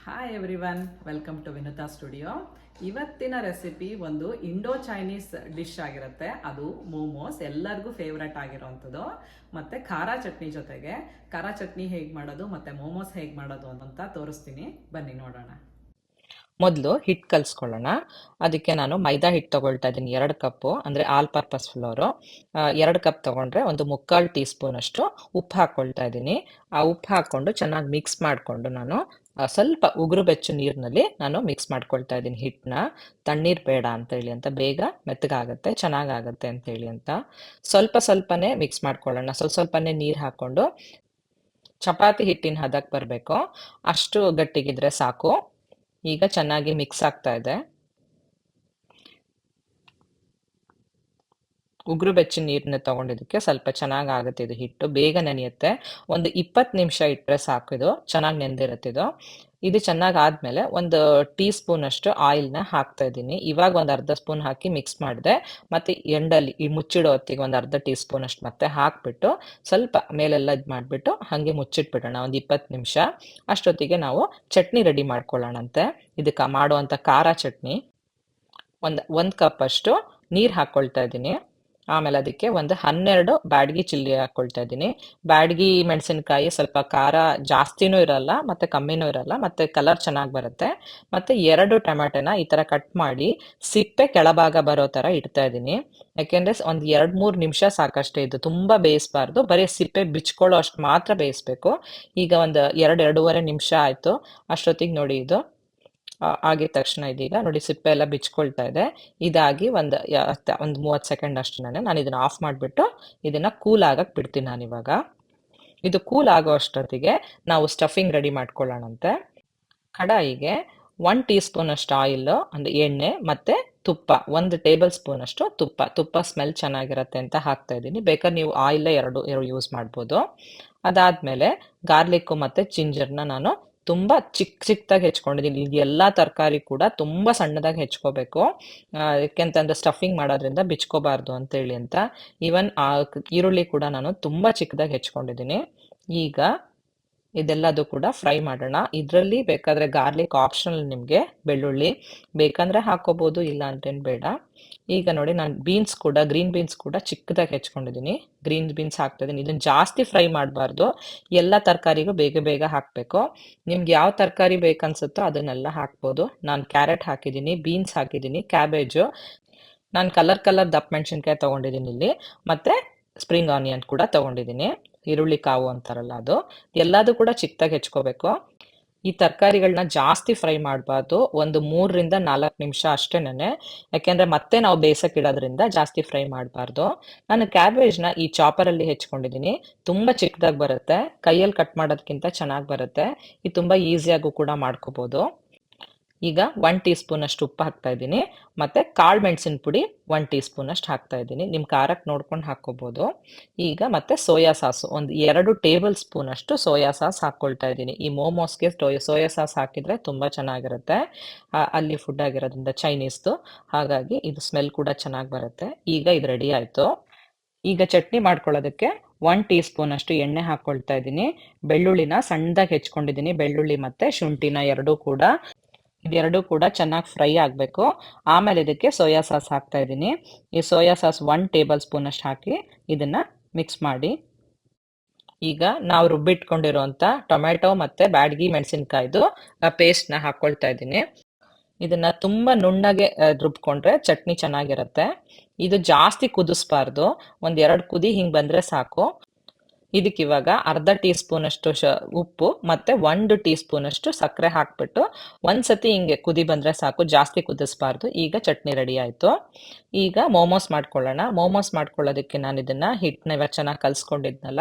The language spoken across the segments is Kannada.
Hi everyone, welcome to Vinutha studio. ಇವತ್ತಿನ ರೆಸಿಪಿ ಒಂದು ಇಂಡೋ ಚೈನೀಸ್ ಡಿಶ್ ಆಗಿರುತ್ತೆ. ಅದು ಮೋಮೋಸ್, ಎಲ್ಲರಿಗೂ ಫೇವ್ರೆಟ್ ಆಗಿರೋವಂಥದ್ದು. ಮತ್ತೆ ಖಾರ ಚಟ್ನಿ ಜೊತೆಗೆ ಖಾರ ಚಟ್ನಿ ಹೇಗೆ ಮಾಡೋದು ಮತ್ತೆ ಮೋಮೋಸ್ ಹೇಗೆ ಮಾಡೋದು ಅಂತ ತೋರಿಸ್ತೀನಿ, ಬನ್ನಿ ನೋಡೋಣ. ಮೊದಲು ಹಿಟ್ಟು ಕಲಿಸ್ಕೊಳ್ಳೋಣ. ಅದಕ್ಕೆ ನಾನು ಮೈದಾ ಹಿಟ್ಟು ತೊಗೊಳ್ತಾ ಇದ್ದೀನಿ 2 ಕಪ್ಪು, ಅಂದರೆ ಆಲ್ ಪರ್ಪಸ್ ಫ್ಲೋರು. 2 ಕಪ್ ತೊಗೊಂಡ್ರೆ ಒಂದು ಮುಕ್ಕಾಲು ಟೀ ಸ್ಪೂನಷ್ಟು ಉಪ್ಪು ಹಾಕ್ಕೊಳ್ತಾ ಇದ್ದೀನಿ. ಆ ಉಪ್ಪು ಹಾಕ್ಕೊಂಡು ಚೆನ್ನಾಗಿ ಮಿಕ್ಸ್ ಮಾಡಿಕೊಂಡು ನಾನು ಸ್ವಲ್ಪ ಉಗುರು ಬೆಚ್ಚು ನೀರಿನಲ್ಲಿ ನಾನು ಮಿಕ್ಸ್ ಮಾಡ್ಕೊಳ್ತಾ ಇದ್ದೀನಿ ಹಿಟ್ಟನ್ನ. ತಣ್ಣೀರು ಬೇಡ ಅಂತೇಳಿ ಅಂತ, ಬೇಗ ಮೆತ್ತಗಾಗುತ್ತೆ, ಚೆನ್ನಾಗಾಗುತ್ತೆ ಅಂತೇಳಿ ಅಂತ. ಸ್ವಲ್ಪನೇ ಮಿಕ್ಸ್ ಮಾಡ್ಕೊಳ್ಳೋಣ. ಸ್ವಲ್ಪನೇ ನೀರು ಹಾಕ್ಕೊಂಡು ಚಪಾತಿ ಹಿಟ್ಟಿನ ಹದಕ್ಕೆ ಬರಬೇಕು, ಅಷ್ಟು ಗಟ್ಟಿಗಿದ್ರೆ ಸಾಕು. ಈಗ ಚೆನ್ನಾಗಿ ಮಿಕ್ಸ್ ಆಗ್ತಾ ಇದೆ. ಉಗುರು ಬೆಚ್ಚಿನ ನೀರನ್ನ ತಗೊಂಡಿದ್ದಕ್ಕೆ ಸ್ವಲ್ಪ ಚೆನ್ನಾಗಿ ಆಗುತ್ತೆ. ಇದು ಹಿಟ್ಟು ಬೇಗ ನೆನೆಯುತ್ತೆ. ಒಂದು 20 ನಿಮಿಷ ಇಟ್ಟರೆ ಸಾಕು, ಇದು ಚೆನ್ನಾಗಿ ನೆಂದಿರುತ್ತೆ. ಇದು ಚೆನ್ನಾಗಿ ಆದಮೇಲೆ ಒಂದು ಟೀ ಸ್ಪೂನ್ ಅಷ್ಟು ಆಯಿಲ್ನ ಹಾಕ್ತಾ ಇದ್ದೀನಿ. ಇವಾಗ ಒಂದು ಅರ್ಧ ಸ್ಪೂನ್ ಹಾಕಿ ಮಿಕ್ಸ್ ಮಾಡಿದೆ. ಮತ್ತು ಎಂಡಲ್ಲಿ ಈ ಮುಚ್ಚಿಡೋ ಹೊತ್ತಿಗೆ ಒಂದು ಅರ್ಧ ಟೀ ಸ್ಪೂನ್ ಅಷ್ಟು ಮತ್ತೆ ಹಾಕಿಬಿಟ್ಟು ಸ್ವಲ್ಪ ಮೇಲೆಲ್ಲ ಇದು ಮಾಡಿಬಿಟ್ಟು ಹಾಗೆ ಮುಚ್ಚಿಟ್ಬಿಡೋಣ ಒಂದು 20 ನಿಮಿಷ. ಅಷ್ಟೊತ್ತಿಗೆ ನಾವು ಚಟ್ನಿ ರೆಡಿ ಮಾಡ್ಕೊಳ್ಳೋಣಂತೆ. ಇದಕ್ಕೆ ಮಾಡುವಂಥ ಖಾರ ಚಟ್ನಿ ಒಂದು ಕಪ್ ಅಷ್ಟು ನೀರು ಹಾಕ್ಕೊಳ್ತಾ ಇದ್ದೀನಿ. ಆಮೇಲೆ ಅದಕ್ಕೆ ಒಂದು 12 ಬ್ಯಾಡಗಿ ಚಿಲ್ಲಿ ಹಾಕ್ಕೊಳ್ತಾ ಇದ್ದೀನಿ. ಬ್ಯಾಡಗಿ ಮೆಣಸಿನಕಾಯಿ ಸ್ವಲ್ಪ ಖಾರ ಜಾಸ್ತಿನೂ ಇರಲ್ಲ ಮತ್ತು ಕಮ್ಮಿನೂ ಇರಲ್ಲ, ಮತ್ತು ಕಲರ್ ಚೆನ್ನಾಗಿ ಬರುತ್ತೆ. ಮತ್ತು 2 ಟೊಮೆಟೊನ ಈ ಥರ ಕಟ್ ಮಾಡಿ ಸಿಪ್ಪೆ ಕೆಳಭಾಗ ಬರೋ ಥರ ಇಡ್ತಾ ಇದ್ದೀನಿ. ಯಾಕೆಂದರೆ ಒಂದು 2-3 ನಿಮಿಷ ಸಾಕಷ್ಟೇ, ಇದು ತುಂಬ ಬೇಯಿಸಬಾರ್ದು, ಬರೀ ಸಿಪ್ಪೆ ಬಿಚ್ಕೊಳ್ಳೋ ಅಷ್ಟು ಮಾತ್ರ ಬೇಯಿಸ್ಬೇಕು. ಈಗ ಒಂದು 2-2.5 ನಿಮಿಷ ಆಯಿತು. ಅಷ್ಟೊತ್ತಿಗೆ ನೋಡಿ ಇದು ಆಗಿದ ತಕ್ಷಣ ಇದೀಗ ನೋಡಿ ಸಿಪ್ಪೆ ಎಲ್ಲ ಬಿಚ್ಕೊಳ್ತಾ ಇದೆ. ಇದಾಗಿ ಒಂದು 30 ಸೆಕೆಂಡ್ ಅಷ್ಟು ನಾನು ಇದನ್ನು ಆಫ್ ಮಾಡಿಬಿಟ್ಟು ಇದನ್ನು ಕೂಲ್ ಆಗಕ್ಕೆ ಬಿಡ್ತೀನಿ ನಾನಿವಾಗ. ಇದು ಕೂಲ್ ಆಗೋ ಅಷ್ಟೊತ್ತಿಗೆ ನಾವು ಸ್ಟಫಿಂಗ್ ರೆಡಿ ಮಾಡ್ಕೊಳ್ಳೋಣಂತೆ. ಕಡಾಯಿಗೆ 1 ಟೀ ಸ್ಪೂನ್ ಅಷ್ಟು ಆಯಿಲ್, ಒಂದು ಎಣ್ಣೆ ಮತ್ತು ತುಪ್ಪ, 1 ಟೇಬಲ್ ಸ್ಪೂನ್ ಅಷ್ಟು ತುಪ್ಪ ಸ್ಮೆಲ್ ಚೆನ್ನಾಗಿರುತ್ತೆ ಅಂತ ಹಾಕ್ತಾ ಇದ್ದೀನಿ. ಬೇಕಾದ್ರೆ ನೀವು ಆಯಿಲ್ ಎರಡು ಯೂಸ್ ಮಾಡ್ಬೋದು. ಅದಾದಮೇಲೆ ಗಾರ್ಲಿಕ್ಕು ಮತ್ತು ಜಿಂಜರ್ನ ನಾನು ತುಂಬ ಚಿಕ್ಕದಾಗಿ ಹೆಚ್ಕೊಂಡಿದ್ದೀನಿ. ಇದು ಎಲ್ಲ ತರಕಾರಿ ಕೂಡ ತುಂಬ ಸಣ್ಣದಾಗಿ ಹೆಚ್ಕೋಬೇಕು, ಯಾಕೆಂತಂದರೆ ಸ್ಟಫಿಂಗ್ ಮಾಡೋದ್ರಿಂದ ಬಿಚ್ಕೋಬಾರ್ದು ಅಂತೇಳಿ ಅಂತ. ಈವನ್ ಈರುಳ್ಳಿ ಕೂಡ ನಾನು ತುಂಬ ಚಿಕ್ಕದಾಗಿ ಹೆಚ್ಕೊಂಡಿದ್ದೀನಿ. ಈಗ ಇದೆಲ್ಲದು ಕೂಡ ಫ್ರೈ ಮಾಡೋಣ. ಇದರಲ್ಲಿ ಬೇಕಾದರೆ ಗಾರ್ಲಿಕ್ ಆಪ್ಷನಲ್, ನಿಮಗೆ ಬೆಳ್ಳುಳ್ಳಿ ಬೇಕಂದರೆ ಹಾಕೋಬೋದು, ಇಲ್ಲ ಅಂತೇನು ಬೇಡ. ಈಗ ನೋಡಿ ನಾನು ಗ್ರೀನ್ ಬೀನ್ಸ್ ಕೂಡ ಚಿಕ್ಕದಾಗಿ ಹೆಚ್ಕೊಂಡಿದ್ದೀನಿ. ಗ್ರೀನ್ ಬೀನ್ಸ್ ಹಾಕ್ತಾಯಿದ್ದೀನಿ. ಇದನ್ನು ಜಾಸ್ತಿ ಫ್ರೈ ಮಾಡಬಾರ್ದು, ಎಲ್ಲ ತರಕಾರಿಗೂ ಬೇಗ ಹಾಕಬೇಕು. ನಿಮ್ಗೆ ಯಾವ ತರಕಾರಿ ಬೇಕನ್ಸುತ್ತೋ ಅದನ್ನೆಲ್ಲ ಹಾಕ್ಬೋದು. ನಾನು ಕ್ಯಾರೆಟ್ ಹಾಕಿದ್ದೀನಿ, ಬೀನ್ಸ್ ಹಾಕಿದ್ದೀನಿ, ಕ್ಯಾಬೇಜು, ನಾನು ಕಲರ್ ದಪ್ಪ ಮೆಣಸಿನ್ಕಾಯಿ ತೊಗೊಂಡಿದ್ದೀನಿ ಇಲ್ಲಿ, ಮತ್ತು ಸ್ಪ್ರಿಂಗ್ ಆನಿಯನ್ ಕೂಡ ತೊಗೊಂಡಿದ್ದೀನಿ, ಈರುಳ್ಳಿ ಕಾವು ಅಂತಾರಲ್ಲ ಅದು. ಎಲ್ಲದೂ ಕೂಡ ಚಿಕ್ಕದಾಗಿ ಹೆಚ್ಕೋಬೇಕು. ಈ ತರಕಾರಿಗಳನ್ನ ಜಾಸ್ತಿ ಫ್ರೈ ಮಾಡಬಾರ್ದು, ಒಂದು 3-4 ನಿಮಿಷ ಅಷ್ಟೇನೆ, ಯಾಕೆಂದರೆ ಮತ್ತೆ ನಾವು ಬೇಯಿಸಕ್ಕೆ ಇಡೋದ್ರಿಂದ ಜಾಸ್ತಿ ಫ್ರೈ ಮಾಡಬಾರ್ದು. ನಾನು ಕ್ಯಾಬೇಜ್ನ ಈ ಚಾಪರಲ್ಲಿ ಹೆಚ್ಕೊಂಡಿದ್ದೀನಿ. ತುಂಬ ಚಿಕ್ಕದಾಗಿ ಬರುತ್ತೆ, ಕೈಯಲ್ಲಿ ಕಟ್ ಮಾಡೋದಕ್ಕಿಂತ ಚೆನ್ನಾಗಿ ಬರುತ್ತೆ. ಇದು ತುಂಬ ಈಸಿಯಾಗೂ ಕೂಡ ಮಾಡ್ಕೋಬೋದು. ಈಗ 1 ಟೀ ಸ್ಪೂನ್ ಅಷ್ಟು ಉಪ್ಪು ಹಾಕ್ತಾ ಇದ್ದೀನಿ, ಮತ್ತು ಕಾಳು ಮೆಣಸಿನ ಪುಡಿ 1 ಟೀ ಸ್ಪೂನ್ ಅಷ್ಟು ಹಾಕ್ತಾ ಇದ್ದೀನಿ. ನಿಮ್ಮ ಖಾರಕ್ಕೆ ನೋಡ್ಕೊಂಡು ಹಾಕ್ಕೋಬೋದು. ಈಗ ಮತ್ತೆ ಸೋಯಾ ಸಾಸು ಒಂದು 2 ಟೇಬಲ್ ಸ್ಪೂನ್ ಅಷ್ಟು ಸೋಯಾ ಸಾಸ್ ಹಾಕ್ಕೊಳ್ತಾ ಇದ್ದೀನಿ. ಈ ಮೋಮೋಸ್ಗೆ ಸೋಯಾ ಸಾಸ್ ಹಾಕಿದರೆ ತುಂಬ ಚೆನ್ನಾಗಿರುತ್ತೆ. ಅಲ್ಲಿ ಫುಡ್ ಆಗಿರೋದ್ರಿಂದ ಚೈನೀಸ್ದು, ಹಾಗಾಗಿ ಇದು ಸ್ಮೆಲ್ ಕೂಡ ಚೆನ್ನಾಗಿ ಬರುತ್ತೆ. ಈಗ ಇದು ರೆಡಿ ಆಯಿತು. ಈಗ ಚಟ್ನಿ ಮಾಡ್ಕೊಳ್ಳೋದಕ್ಕೆ 1 ಟೀ ಸ್ಪೂನ್ ಅಷ್ಟು ಎಣ್ಣೆ ಹಾಕ್ಕೊಳ್ತಾ ಇದ್ದೀನಿ. ಬೆಳ್ಳುಳ್ಳಿನ ಸಣ್ಣದಾಗಿ ಹೆಚ್ಕೊಂಡಿದ್ದೀನಿ, ಬೆಳ್ಳುಳ್ಳಿ ಮತ್ತು ಶುಂಠಿನ ಇದೆರಡೂ ಕೂಡ ಚೆನ್ನಾಗಿ ಫ್ರೈ ಆಗಬೇಕು. ಆಮೇಲೆ ಇದಕ್ಕೆ ಸೋಯಾ ಸಾಸ್ ಹಾಕ್ತಾ ಇದ್ದೀನಿ. ಈ ಸೋಯಾ ಸಾಸ್ 1 ಟೇಬಲ್ ಸ್ಪೂನ್ ಅಷ್ಟು ಹಾಕಿ ಇದನ್ನು ಮಿಕ್ಸ್ ಮಾಡಿ. ಈಗ ನಾವು ರುಬ್ಬಿಟ್ಕೊಂಡಿರುವಂಥ ಟೊಮೆಟೊ ಮತ್ತು ಬ್ಯಾಡಗಿ ಮೆಣಸಿನ್ಕಾಯ್ದು ಪೇಸ್ಟ್ನ ಹಾಕ್ಕೊಳ್ತಾ ಇದ್ದೀನಿ. ಇದನ್ನು ತುಂಬ ನುಣ್ಣಗೆ ರುಬ್ಕೊಂಡ್ರೆ ಚಟ್ನಿ ಚೆನ್ನಾಗಿರುತ್ತೆ. ಇದು ಜಾಸ್ತಿ ಕುದಿಸ್ಬಾರ್ದು, 1-2 ಕುದಿ ಹಿಂಗೆ ಬಂದರೆ ಸಾಕು. ಇದಕ್ಕಿವಾಗ ಅರ್ಧ ಟೀ ಸ್ಪೂನ್ ಅಷ್ಟು ಉಪ್ಪು ಮತ್ತು 1 ಟೀ ಸ್ಪೂನ್ ಅಷ್ಟು ಸಕ್ಕರೆ ಹಾಕ್ಬಿಟ್ಟು ಒಂದ್ಸತಿ ಹಿಂಗೆ ಕುದಿ ಬಂದರೆ ಸಾಕು, ಜಾಸ್ತಿ ಕುದಿಸ್ಬಾರ್ದು. ಈಗ ಚಟ್ನಿ ರೆಡಿ ಆಯಿತು. ಈಗ ಮೋಮೋಸ್ ಮಾಡ್ಕೊಳ್ಳೋಣ. ಮೋಮೋಸ್ ಮಾಡ್ಕೊಳ್ಳೋದಕ್ಕೆ ನಾನು ಇದನ್ನು ಹಿಟ್ಟನ್ನ ಇವಾಗ ಚೆನ್ನಾಗಿ ಕಲಿಸ್ಕೊಂಡಿದ್ನಲ್ಲ,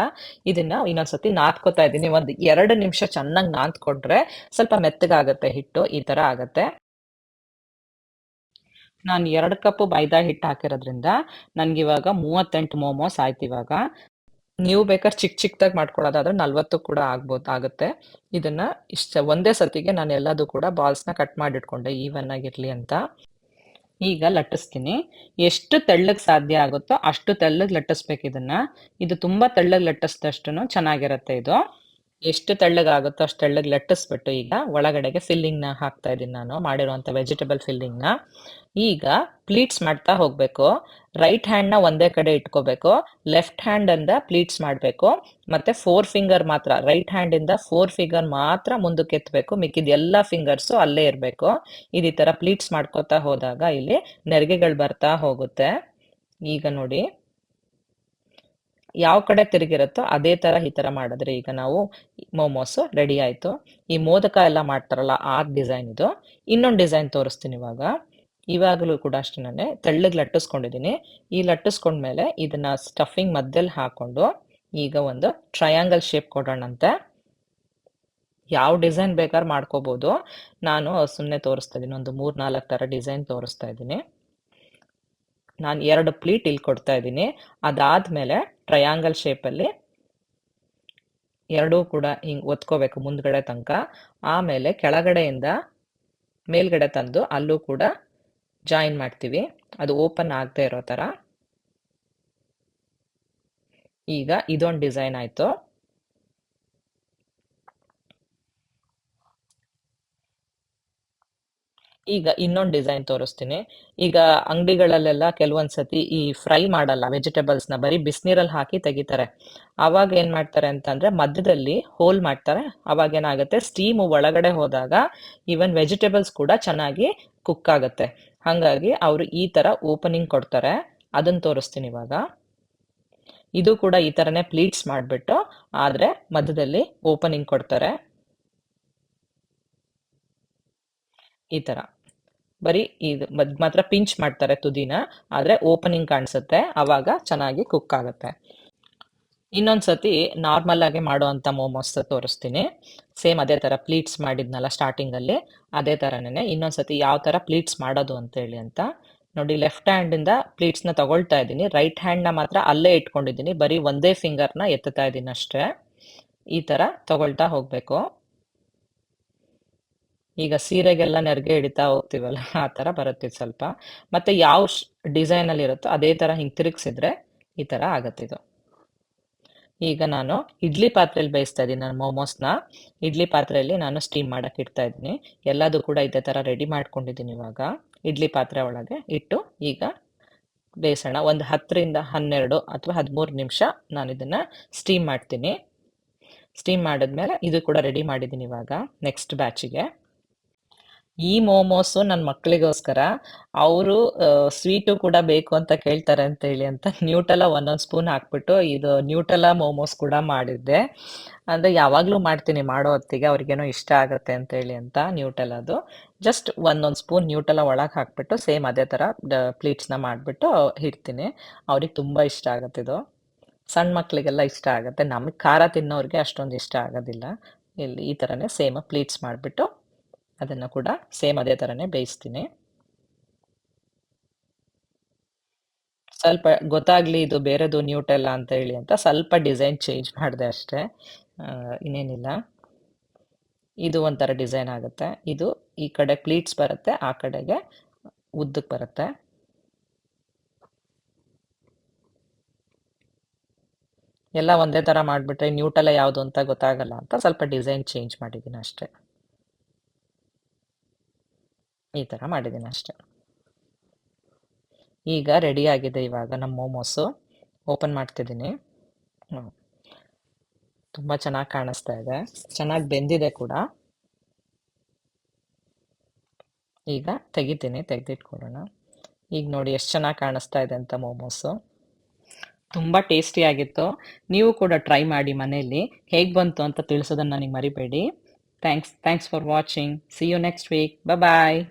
ಇದನ್ನು ಇನ್ನೊಂದ್ಸತಿ ನಾದ್ಕೋತಾ ಇದ್ದೀನಿ. ಒಂದು 2 ನಿಮಿಷ ಚೆನ್ನಾಗಿ ನಾದ್ಕೊಂಡ್ರೆ ಸ್ವಲ್ಪ ಮೆತ್ತಗಾಗುತ್ತೆ ಹಿಟ್ಟು, ಈ ಥರ ಆಗುತ್ತೆ. ನಾನು 2 ಕಪ್ಪು ಮೈದಾ ಹಿಟ್ಟು ಹಾಕಿರೋದ್ರಿಂದ ನನಗಿವಾಗ 38 ಮೋಮೋಸ್ ಆಯ್ತು. ಇವಾಗ ನೀವು ಬೇಕಾದ್ರೆ ಚಿಕ್ಕದಾಗಿ ಮಾಡ್ಕೊಳ್ಳೋದಾದ್ರೆ 40 ಕೂಡ ಆಗುತ್ತೆ. ಇದನ್ನು ಒಂದೇ ಸತಿಗೆ ನಾನು ಎಲ್ಲದೂ ಕೂಡ ಬಾಲ್ಸ್ನ ಕಟ್ ಮಾಡಿಟ್ಕೊಂಡೆ ಈವನ್ ಆಗಿರಲಿ ಅಂತ. ಈಗ ಲಟ್ಟಿಸ್ತೀನಿ. ಎಷ್ಟು ತೆಳ್ಳಗೆ ಸಾಧ್ಯ ಆಗುತ್ತೋ ಅಷ್ಟು ತೆಳ್ಳಗೆ ಲಟ್ಟಿಸ್ಬೇಕು ಇದನ್ನು. ಇದು ತುಂಬ ತೆಳ್ಳಗೆ ಲಟ್ಟಿಸಿದಷ್ಟು ಚೆನ್ನಾಗಿರುತ್ತೆ ಇದು. ಎಷ್ಟು ತೆಳ್ಳಗಾಗುತ್ತೋ ಅಷ್ಟು ತೆಳ್ಳಗೆ ಲಟ್ಟಿಸ್ಬಿಟ್ಟು ಈಗ ಒಳಗಡೆಗೆ ಫಿಲ್ಲಿಂಗ್ನ ಹಾಕ್ತಾ ಇದ್ದೀನಿ ನಾನು ಮಾಡಿರುವಂಥ ವೆಜಿಟೇಬಲ್ ಫಿಲ್ಲಿಂಗ್ನ. ಈಗ ಪ್ಲೀಟ್ಸ್ ಮಾಡ್ತಾ ಹೋಗಬೇಕು. ರೈಟ್ ಹ್ಯಾಂಡ್ನ ಒಂದೇ ಕಡೆ ಇಟ್ಕೋಬೇಕು, ಲೆಫ್ಟ್ ಹ್ಯಾಂಡಿಂದ ಪ್ಲೀಟ್ಸ್ ಮಾಡಬೇಕು. ಮತ್ತೆ 4 ಫಿಂಗರ್ ಮಾತ್ರ, ರೈಟ್ ಹ್ಯಾಂಡಿಂದ 4 ಫಿಂಗರ್ ಮಾತ್ರ ಮುಂದಕ್ಕೆ ಎತ್ತಬೇಕು, ಮಿಕ್ಕಿದ ಎಲ್ಲ ಫಿಂಗರ್ಸು ಅಲ್ಲೇ ಇರಬೇಕು. ಈ ಥರ ಪ್ಲೀಟ್ಸ್ ಮಾಡ್ಕೋತಾ ಹೋದಾಗ ಇಲ್ಲಿ ನೆರಿಗೆಗಳು ಬರ್ತಾ ಹೋಗುತ್ತೆ. ಈಗ ನೋಡಿ ಯಾವ ಕಡೆ ತಿರುಗಿರುತ್ತೋ ಅದೇ ಥರ ಈ ಥರ ಮಾಡಿದ್ರೆ ಈಗ ನಾವು ಮೋಮೋಸು ರೆಡಿ ಆಯಿತು. ಈ ಮೋದಕ ಎಲ್ಲ ಮಾಡ್ತಾರಲ್ಲ ಆ ಡಿಸೈನ್ ಇದು. ಇನ್ನೊಂದು ಡಿಸೈನ್ ತೋರಿಸ್ತೀನಿ ಇವಾಗ. ಇವಾಗಲೂ ಕೂಡ ಅಷ್ಟೇ ತೆಳ್ಳಗೆ ಲಟ್ಟಿಸ್ಕೊಂಡಿದ್ದೀನಿ. ಈ ಲಟ್ಟಿಸ್ಕೊಂಡ್ಮೇಲೆ ಇದನ್ನ ಸ್ಟಫಿಂಗ್ ಮಧ್ಯದಲ್ಲಿ ಹಾಕೊಂಡು ಈಗ ಒಂದು ಟ್ರಯಾಂಗಲ್ ಶೇಪ್ ಕೊಡೋಣಂತೆ. ಯಾವ ಡಿಸೈನ್ ಬೇಕಾದ್ರೂ ಮಾಡ್ಕೋಬೋದು. ನಾನು ಸುಮ್ಮನೆ ತೋರಿಸ್ತಾ ಇದ್ದೀನಿ, ಒಂದು 3-4 ಥರ ಡಿಸೈನ್ ತೋರಿಸ್ತಾ ಇದ್ದೀನಿ. ನಾನು 2 ಪ್ಲೀಟ್ ಇಲ್ಲಿ ಕೊಡ್ತಾ ಇದ್ದೀನಿ. ಅದಾದಮೇಲೆ ಟ್ರಯಾಂಗಲ್ ಶೇಪಲ್ಲಿ ಎರಡೂ ಕೂಡ ಹಿಂಗೆ ಒತ್ಕೋಬೇಕು ಮುಂದ್ಗಡೆ ತನಕ. ಆಮೇಲೆ ಕೆಳಗಡೆಯಿಂದ ಮೇಲ್ಗಡೆ ತಂದು ಅಲ್ಲೂ ಕೂಡ ಜಾಯಿನ್ ಮಾಡ್ತೀವಿ, ಅದು ಓಪನ್ ಆಗದೆ ಇರೋ ಥರ. ಈಗ ಇದೊಂದು ಡಿಸೈನ್ ಆಯಿತು. ಈಗ ಇನ್ನೊಂದು ಡಿಸೈನ್ ತೋರಿಸ್ತೀನಿ. ಈಗ ಅಂಗಡಿಗಳಲ್ಲೆಲ್ಲ ಕೆಲವೊಂದ್ಸತಿ ಈ ಫ್ರೈ ಮಾಡಲ್ಲ ವೆಜಿಟೇಬಲ್ಸ್ನ, ಬರೀ ಬಿಸಿನೀರಲ್ಲಿ ಹಾಕಿ ತೆಗಿತಾರೆ. ಆವಾಗ ಏನು ಮಾಡ್ತಾರೆ ಅಂತಂದರೆ ಮಧ್ಯದಲ್ಲಿ ಹೋಲ್ ಮಾಡ್ತಾರೆ. ಆವಾಗ ಏನಾಗುತ್ತೆ, ಸ್ಟೀಮು ಒಳಗಡೆ ಹೋದಾಗ ಈವನ್ ವೆಜಿಟೇಬಲ್ಸ್ ಕೂಡ ಚೆನ್ನಾಗಿ ಕುಕ್ ಆಗುತ್ತೆ. ಹಾಗಾಗಿ ಅವರು ಈ ಥರ ಓಪನಿಂಗ್ ಕೊಡ್ತಾರೆ, ಅದನ್ನು ತೋರಿಸ್ತೀನಿ ಇವಾಗ. ಇದು ಕೂಡ ಈ ಥರನೇ ಪ್ಲೀಟ್ಸ್ ಮಾಡಿಬಿಟ್ಟು ಆದರೆ ಮಧ್ಯದಲ್ಲಿ ಓಪನಿಂಗ್ ಕೊಡ್ತಾರೆ ಈ ಥರ. ಬರೀ ಇದು ಮಾತ್ರ ಪಿಂಚ್ ಮಾಡ್ತಾರೆ ತುದಿನ, ಆದರೆ ಓಪನಿಂಗ್ ಕಾಣಿಸುತ್ತೆ, ಆವಾಗ ಚೆನ್ನಾಗಿ ಕುಕ್ ಆಗುತ್ತೆ. ಇನ್ನೊಂದು ಸತಿ ನಾರ್ಮಲ್ ಆಗಿ ಮಾಡುವಂಥ ಮೋಮೋಸ್ ತೋರಿಸ್ತೀನಿ. ಸೇಮ್ ಅದೇ ಥರ ಪ್ಲೀಟ್ಸ್ ಮಾಡಿದ್ನಲ್ಲ ಸ್ಟಾರ್ಟಿಂಗಲ್ಲಿ, ಅದೇ ಥರನೇ ಇನ್ನೊಂದು ಸತಿ ಯಾವ ಥರ ಪ್ಲೀಟ್ಸ್ ಮಾಡೋದು ಅಂತೇಳಿ ಅಂತ ನೋಡಿ. ಲೆಫ್ಟ್ ಹ್ಯಾಂಡಿಂದ ಪ್ಲೀಟ್ಸ್ನ ತಗೊಳ್ತಾ ಇದ್ದೀನಿ, ರೈಟ್ ಹ್ಯಾಂಡ್ನ ಮಾತ್ರ ಅಲ್ಲೇ ಇಟ್ಕೊಂಡಿದ್ದೀನಿ, ಬರೀ ಒಂದೇ ಫಿಂಗರ್ನ ಎತ್ತುತ್ತಾ ಇದ್ದೀನಿ ಅಷ್ಟೇ. ಈ ಥರ ತಗೊಳ್ತಾ ಹೋಗಬೇಕು. ಈಗ ಸೀರೆಗೆಲ್ಲ ನೆರಿಗೆ ಹಿಡಿತಾ ಹೋಗ್ತೀವಲ್ಲ ಆ ಥರ ಬರುತ್ತೆ ಸ್ವಲ್ಪ. ಮತ್ತು ಯಾವ ಡಿಸೈನಲ್ಲಿ ಇರುತ್ತೋ ಅದೇ ಥರ ಹಿಂಗೆ ತಿರುಗಿಸಿದ್ರೆ ಈ ಥರ ಆಗುತ್ತಿದು. ಈಗ ನಾನು ಇಡ್ಲಿ ಪಾತ್ರೆಯಲ್ಲಿ ಬೇಯಿಸ್ತಾ ಇದ್ದೀನಿ ನಾನು ಮೋಮೋಸ್ನ. ಇಡ್ಲಿ ಪಾತ್ರೆಯಲ್ಲಿ ನಾನು ಸ್ಟೀಮ್ ಮಾಡೋಕ್ಕೆ ಇಡ್ತಾ ಇದ್ದೀನಿ. ಎಲ್ಲದೂ ಕೂಡ ಇದೇ ಥರ ರೆಡಿ ಮಾಡ್ಕೊಂಡಿದ್ದೀನಿ. ಇವಾಗ ಇಡ್ಲಿ ಪಾತ್ರೆ ಒಳಗೆ ಇಟ್ಟು ಈಗ ಬೇಯಿಸೋಣ. ಒಂದು 10ರಿಂದ 12 ಅಥವಾ 13 ನಿಮಿಷ ನಾನು ಇದನ್ನು ಸ್ಟೀಮ್ ಮಾಡ್ತೀನಿ. ಸ್ಟೀಮ್ ಮಾಡಿದ್ಮೇಲೆ ಇದು ಕೂಡ ರೆಡಿ ಮಾಡಿದ್ದೀನಿ ಇವಾಗ ನೆಕ್ಸ್ಟ್ ಬ್ಯಾಚಿಗೆ. ಈ ಮೋಮೋಸು ನನ್ನ ಮಕ್ಕಳಿಗೋಸ್ಕರ, ಅವರು ಸ್ವೀಟು ಕೂಡ ಬೇಕು ಅಂತ ಕೇಳ್ತಾರೆ ಅಂತೇಳಿ ಅಂತ ನ್ಯೂಟೆಲ್ಲ ಒಂದೊಂದು ಸ್ಪೂನ್ ಹಾಕ್ಬಿಟ್ಟು ಇದು ನ್ಯೂಟೆಲ್ಲ ಮೋಮೋಸ್ ಕೂಡ ಮಾಡಿದ್ದೆ. ಅಂದರೆ ಯಾವಾಗಲೂ ಮಾಡ್ತೀನಿ ಮಾಡೋ ಹೊತ್ತಿಗೆ, ಅವ್ರಿಗೇನೋ ಇಷ್ಟ ಆಗುತ್ತೆ ಅಂತೇಳಿ ಅಂತ ನ್ಯೂಟೆಲ್ಲದು. ಜಸ್ಟ್ ಒಂದೊಂದು ಸ್ಪೂನ್ ನ್ಯೂಟೆಲ್ಲ ಒಳಗೆ ಹಾಕ್ಬಿಟ್ಟು ಸೇಮ್ ಅದೇ ಥರ ಪ್ಲೀಟ್ಸ್ನ ಮಾಡಿಬಿಟ್ಟು ಇಡ್ತೀನಿ. ಅವ್ರಿಗೆ ತುಂಬ ಇಷ್ಟ ಆಗುತ್ತಿದು. ಸಣ್ಣ ಮಕ್ಕಳಿಗೆಲ್ಲ ಇಷ್ಟ ಆಗುತ್ತೆ, ನಮಗೆ ಖಾರ ತಿನ್ನೋರಿಗೆ ಅಷ್ಟೊಂದು ಇಷ್ಟ ಆಗೋದಿಲ್ಲ. ಇಲ್ಲಿ ಈ ಥರನೇ ಸೇಮ್ ಪ್ಲೀಟ್ಸ್ ಮಾಡಿಬಿಟ್ಟು ಅದನ್ನು ಕೂಡ ಸೇಮ್ ಅದೇ ಥರನೇ ಬೇಯಿಸ್ತೀನಿ. ಸ್ವಲ್ಪ ಗೊತ್ತಾಗಲಿ ಇದು ಬೇರೆದು ನ್ಯೂಟೆಲ್ಲ ಅಂತ ಹೇಳಿ ಅಂತ ಸ್ವಲ್ಪ ಡಿಸೈನ್ ಚೇಂಜ್ ಮಾಡಿದೆ ಅಷ್ಟೇ, ಇನ್ನೇನಿಲ್ಲ. ಇದು ಒಂಥರ ಡಿಸೈನ್ ಆಗುತ್ತೆ. ಇದು ಈ ಕಡೆ ಪ್ಲೀಟ್ಸ್ ಬರುತ್ತೆ, ಆ ಕಡೆಗೆ ಉದ್ದಕ್ಕೆ ಬರುತ್ತೆ. ಎಲ್ಲ ಒಂದೇ ಥರ ಮಾಡಿಬಿಟ್ರೆ ನ್ಯೂಟೆಲ್ಲ ಯಾವುದು ಅಂತ ಗೊತ್ತಾಗಲ್ಲ ಅಂತ ಸ್ವಲ್ಪ ಡಿಸೈನ್ ಚೇಂಜ್ ಮಾಡಿದ್ದೀನಿ ಅಷ್ಟೇ. ಈ ಥರ ಮಾಡಿದ್ದೀನಿ ಅಷ್ಟೇ. ಈಗ ರೆಡಿ ಆಗಿದೆ ಇವಾಗ ನಮ್ಮ ಮೋಮೋಸು. ಓಪನ್ ಮಾಡ್ತಿದ್ದೀನಿ. ತುಂಬ ಚೆನ್ನಾಗಿ ಕಾಣಿಸ್ತಾ ಇದೆ, ಚೆನ್ನಾಗಿ ಬೆಂದಿದೆ ಕೂಡ. ಈಗ ತೆಗಿತೀನಿ, ತೆಗೆದಿಟ್ಕೊಡೋಣ. ಈಗ ನೋಡಿ ಎಷ್ಟು ಚೆನ್ನಾಗಿ ಕಾಣಿಸ್ತಾ ಇದೆ ಅಂತ ಮೋಮೋಸು. ತುಂಬ ಟೇಸ್ಟಿಯಾಗಿತ್ತು. ನೀವು ಕೂಡ ಟ್ರೈ ಮಾಡಿ ಮನೆಯಲ್ಲಿ. ಹೇಗೆ ಬಂತು ಅಂತ ತಿಳಿಸೋದನ್ನು ನನಗೆ ಮರಿಬೇಡಿ. Thanks for watching. See you next week. Bye.